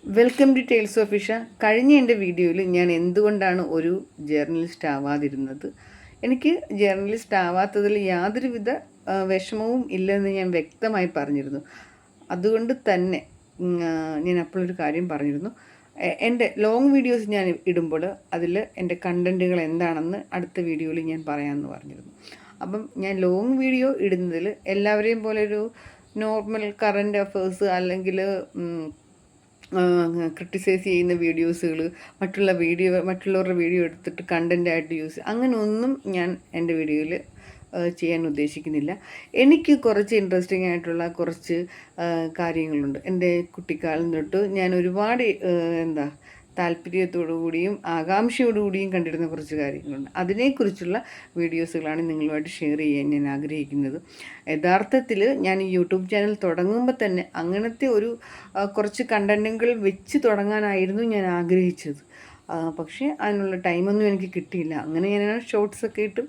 Welcome to tales of fish. കഴിഞ്ഞ എൻ്റെ വീഡിയോയിൽ ഞാൻ എന്തുകൊണ്ടാണ് ഒരു ജേർണലിസ്റ്റ് ആവാതിരുന്നത്, എനിക്ക് ജേർണലിസ്റ്റ് ആവാത്തതിൽ യാതൊരുവിധ വിഷമവും ഇല്ലെന്ന് ഞാൻ വ്യക്തമായി പറഞ്ഞിരുന്നു. അതുകൊണ്ട് തന്നെ ഞാൻ അപ്പോഴൊരു കാര്യം പറഞ്ഞിരുന്നു, എൻ്റെ ലോങ് വീഡിയോസ് ഞാൻ ഇടുമ്പോൾ അതിൽ എൻ്റെ കണ്ടൻറ്റുകൾ എന്താണെന്ന് അടുത്ത വീഡിയോയിൽ ഞാൻ പറയാമെന്ന് പറഞ്ഞിരുന്നു. അപ്പം ഞാൻ ലോങ് വീഡിയോ ഇടുന്നതിൽ എല്ലാവരെയും പോലെ ഒരു നോർമൽ കറൻറ്റ് അഫേഴ്സ് അല്ലെങ്കിൽ ക്രിട്ടിസൈസ് ചെയ്യുന്ന വീഡിയോസുകൾ, മറ്റുള്ളവരുടെ വീഡിയോ എടുത്തിട്ട് കണ്ടൻറ്റായിട്ട് അങ്ങനെ ഒന്നും ഞാൻ എൻ്റെ വീഡിയോയിൽ ചെയ്യാൻ ഉദ്ദേശിക്കുന്നില്ല. എനിക്ക് കുറച്ച് ഇൻട്രസ്റ്റിംഗ് ആയിട്ടുള്ള കുറച്ച് കാര്യങ്ങളുണ്ട്. എൻ്റെ കുട്ടിക്കാലം തൊട്ട് ഞാൻ ഒരുപാട് താല്പര്യത്തോടു കൂടിയും ആകാംക്ഷയോടുകൂടിയും കണ്ടിരുന്ന കുറച്ച് കാര്യങ്ങളുണ്ട്. അതിനെക്കുറിച്ചുള്ള വീഡിയോസുകളാണ് നിങ്ങളുമായിട്ട് ഷെയർ ചെയ്യാൻ ഞാൻ ആഗ്രഹിക്കുന്നത്. യഥാർത്ഥത്തിൽ ഞാൻ ഈ യൂട്യൂബ് ചാനൽ തുടങ്ങുമ്പോൾ തന്നെ അങ്ങനത്തെ ഒരു കുറച്ച് കണ്ടൻറ്റുകൾ വെച്ച് തുടങ്ങാനായിരുന്നു ഞാൻ ആഗ്രഹിച്ചത്. പക്ഷേ അതിനുള്ള ടൈമൊന്നും എനിക്ക് കിട്ടിയില്ല. അങ്ങനെ ഞാൻ ഷോർട്സൊക്കെ ഇട്ട്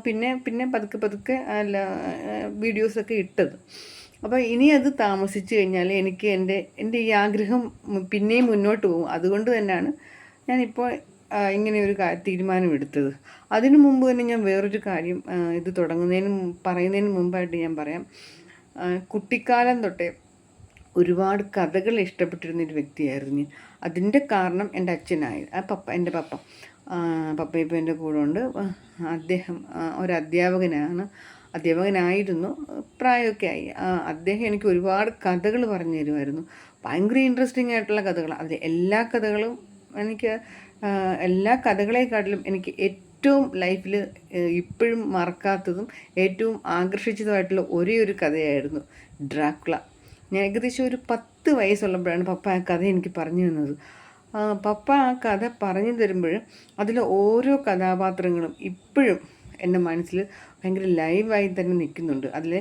പിന്നെ പതുക്കെ വീഡിയോസൊക്കെ ഇട്ടത്. അപ്പോൾ ഇനി അത് താമസിച്ചു കഴിഞ്ഞാൽ എനിക്ക് എൻ്റെ ഈ ആഗ്രഹം പിന്നെയും മുന്നോട്ട് പോകും. അതുകൊണ്ട് തന്നെയാണ് ഞാനിപ്പോൾ ഇങ്ങനെ ഒരു തീരുമാനമെടുത്തത്. അതിനു മുമ്പ് തന്നെ ഞാൻ വേറൊരു കാര്യം ഇത് പറയുന്നതിന് മുമ്പായിട്ട് ഞാൻ പറയാം. കുട്ടിക്കാലം തൊട്ടേ ഒരുപാട് കഥകൾ ഇഷ്ടപ്പെട്ടിരുന്നൊരു വ്യക്തിയായിരുന്നു ഞാൻ. അതിൻ്റെ കാരണം എൻ്റെ അച്ഛനായി എൻ്റെ പപ്പ ഇപ്പോൾ എൻ്റെ കൂടെ ഉണ്ട്. അദ്ദേഹം ഒരു അധ്യാപകനായിരുന്നു, പ്രായമൊക്കെ ആയി. അദ്ദേഹം എനിക്ക് ഒരുപാട് കഥകൾ പറഞ്ഞു തരുമായിരുന്നു. ഭയങ്കര ഇൻട്രസ്റ്റിംഗ് ആയിട്ടുള്ള കഥകൾ. അതിൽ എല്ലാ കഥകളെക്കാട്ടിലും എനിക്ക് ഏറ്റവും ലൈഫിൽ ഇപ്പോഴും മറക്കാത്തതും ഏറ്റവും ആകർഷിച്ചതുമായിട്ടുള്ള ഒരേ ഒരു കഥയായിരുന്നു ഡ്രാക്കുള. ഞാൻ ഏകദേശം ഒരു 10 വയസ്സുള്ളപ്പോഴാണ് പപ്പ ആ കഥ എനിക്ക് പറഞ്ഞു തന്നത്. പപ്പ ആ കഥ പറഞ്ഞു തരുമ്പോൾ അതിൽ ഓരോ കഥാപാത്രങ്ങളും ഇപ്പോഴും എൻ്റെ മനസ്സിൽ ഭയങ്കര ലൈവായി തന്നെ നിൽക്കുന്നുണ്ട്. അതിൽ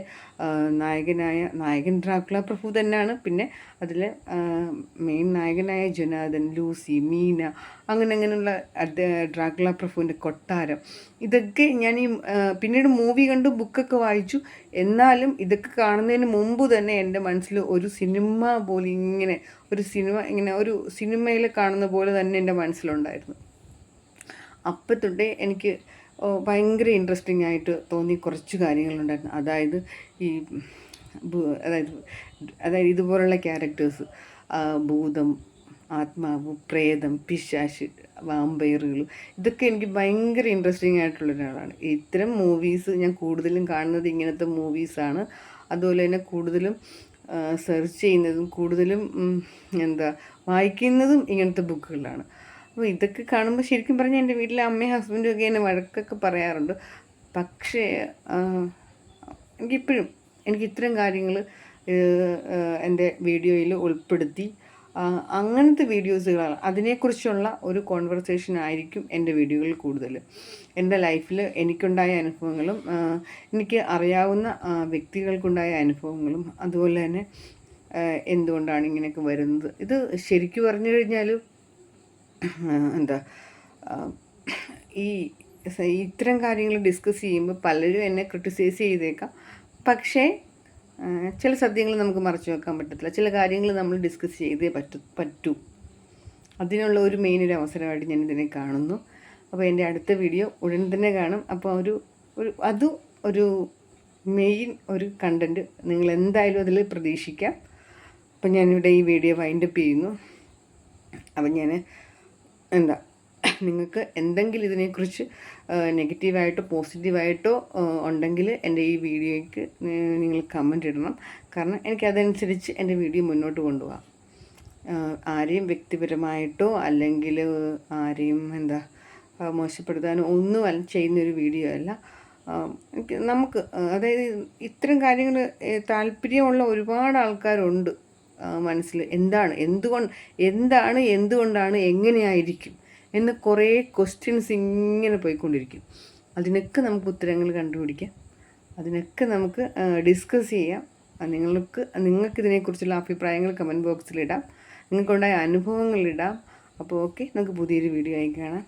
നായകൻ ഡ്രാക്കുള പ്രഭു തന്നെയാണ്. പിന്നെ അതിൽ മെയിൻ നായകനായ ജൊനാഥൻ, ലൂസി, മീന, അങ്ങനെയുള്ള ഡ്രാക്കുള പ്രഭുവിൻ്റെ കൊട്ടാരം, ഇതൊക്കെ ഞാൻ പിന്നീട് മൂവി കണ്ടു, ബുക്കൊക്കെ വായിച്ചു. എന്നാലും ഇതൊക്കെ കാണുന്നതിന് മുമ്പ് തന്നെ എൻ്റെ മനസ്സിൽ ഒരു സിനിമ പോലെ ഒരു സിനിമയിൽ കാണുന്ന പോലെ തന്നെ എൻ്റെ മനസ്സിലുണ്ടായിരുന്നു. അപ്പം തൊട്ടേ എനിക്ക് ഭയങ്കര ഇൻട്രസ്റ്റിംഗ് ആയിട്ട് തോന്നി കുറച്ച് കാര്യങ്ങളുണ്ടായിരുന്നു. അതായത് ഇതുപോലുള്ള ക്യാരക്ടേഴ്സ്, ഭൂതം, ആത്മാവ്, പ്രേതം, പിശാച്, വാമ്പയറുകൾ, ഇതൊക്കെ എനിക്ക് ഭയങ്കര ഇൻട്രസ്റ്റിംഗ് ആയിട്ടുള്ള ഒരാളാണ്. ഇത്തരം മൂവീസ് ഞാൻ കൂടുതലും കാണുന്നത് ഇങ്ങനത്തെ മൂവീസാണ്. അതുപോലെ തന്നെ കൂടുതലും സെർച്ച് ചെയ്യുന്നതും കൂടുതലും വായിക്കുന്നതും ഇങ്ങനത്തെ ബുക്കുകളാണ്. അപ്പോൾ ഇതൊക്കെ കാണുമ്പോൾ ശരിക്കും പറഞ്ഞാൽ എൻ്റെ വീട്ടിലെ അമ്മയും ഹസ്ബൻഡും ഒക്കെ എന്നെ വഴക്കൊക്കെ പറയാറുണ്ട്. പക്ഷേ എനിക്ക് ഇത്തരം കാര്യങ്ങൾ എൻ്റെ വീഡിയോയിൽ ഉൾപ്പെടുത്തി അങ്ങനത്തെ വീഡിയോസുകളാണ്, അതിനെക്കുറിച്ചുള്ള ഒരു കോൺവെർസേഷൻ ആയിരിക്കും എൻ്റെ വീഡിയോകളിൽ കൂടുതൽ. എൻ്റെ ലൈഫിൽ എനിക്കുണ്ടായ അനുഭവങ്ങളും എനിക്ക് അറിയാവുന്ന വ്യക്തികൾക്കുണ്ടായ അനുഭവങ്ങളും അതുപോലെ തന്നെ എന്തുകൊണ്ടാണ് ഇങ്ങനെയൊക്കെ വരുന്നത്. ഇത് ശരിക്കും പറഞ്ഞു കഴിഞ്ഞാൽ ഇത്തരം കാര്യങ്ങൾ ഡിസ്കസ് ചെയ്യുമ്പോൾ പലരും എന്നെ ക്രിട്ടിസൈസ് ചെയ്തേക്കാം. പക്ഷേ ചില സത്യങ്ങൾ നമുക്ക് മറച്ചു വെക്കാൻ പറ്റത്തില്ല. ചില കാര്യങ്ങൾ നമ്മൾ ഡിസ്കസ് ചെയ്തേ പറ്റൂ. അതിനുള്ള ഒരു മെയിൻ അവസരമായിട്ട് ഞാൻ ഇതിനെ കാണുന്നു. അപ്പോൾ എൻ്റെ അടുത്ത വീഡിയോ ഉടൻ തന്നെ കാണും. അപ്പോൾ ഒരു മെയിൻ ഒരു കണ്ടൻറ്റ് നിങ്ങൾ എന്തായാലും അതിൽ പ്രതീക്ഷിക്കാം. അപ്പം ഞാനിവിടെ ഈ വീഡിയോ വൈൻഡപ്പ് ചെയ്യുന്നു. അപ്പം ഞാൻ നിങ്ങൾക്ക് എന്തെങ്കിലും ഇതിനെക്കുറിച്ച് നെഗറ്റീവായിട്ടോ പോസിറ്റീവായിട്ടോ ഉണ്ടെങ്കിൽ എൻ്റെ ഈ വീഡിയോയ്ക്ക് നിങ്ങൾ കമൻ്റ് ഇടണം. കാരണം എനിക്കതനുസരിച്ച് എൻ്റെ വീഡിയോ മുന്നോട്ട് കൊണ്ടുപോകാം. ആരെയും വ്യക്തിപരമായിട്ടോ അല്ലെങ്കിൽ ആരെയും മോശപ്പെടുത്താനോ ഒന്നും ചെയ്യുന്നൊരു വീഡിയോ അല്ല. നമുക്ക് അതായത് ഇത്തരം കാര്യങ്ങൾ താല്പര്യമുള്ള ഒരുപാട് ആൾക്കാരുണ്ട് മനസ്സിൽ. എന്തുകൊണ്ടാണ് എങ്ങനെയായിരിക്കും എന്ന് കുറേ ക്വസ്റ്റ്യൻസ് ഇങ്ങനെ പോയിക്കൊണ്ടിരിക്കും. അതിനൊക്കെ നമുക്ക് ഉത്തരങ്ങൾ കണ്ടുപിടിക്കാം, അതിനൊക്കെ നമുക്ക് ഡിസ്കസ് ചെയ്യാം. നിങ്ങൾക്ക് ഇതിനെക്കുറിച്ചുള്ള അഭിപ്രായങ്ങൾ കമൻറ്റ് ബോക്സിലിടാം, നിങ്ങൾക്കുണ്ടായ അനുഭവങ്ങളിടാം. അപ്പോൾ ഓക്കെ, നമുക്ക് പുതിയൊരു വീഡിയോ ആയി കാണാം.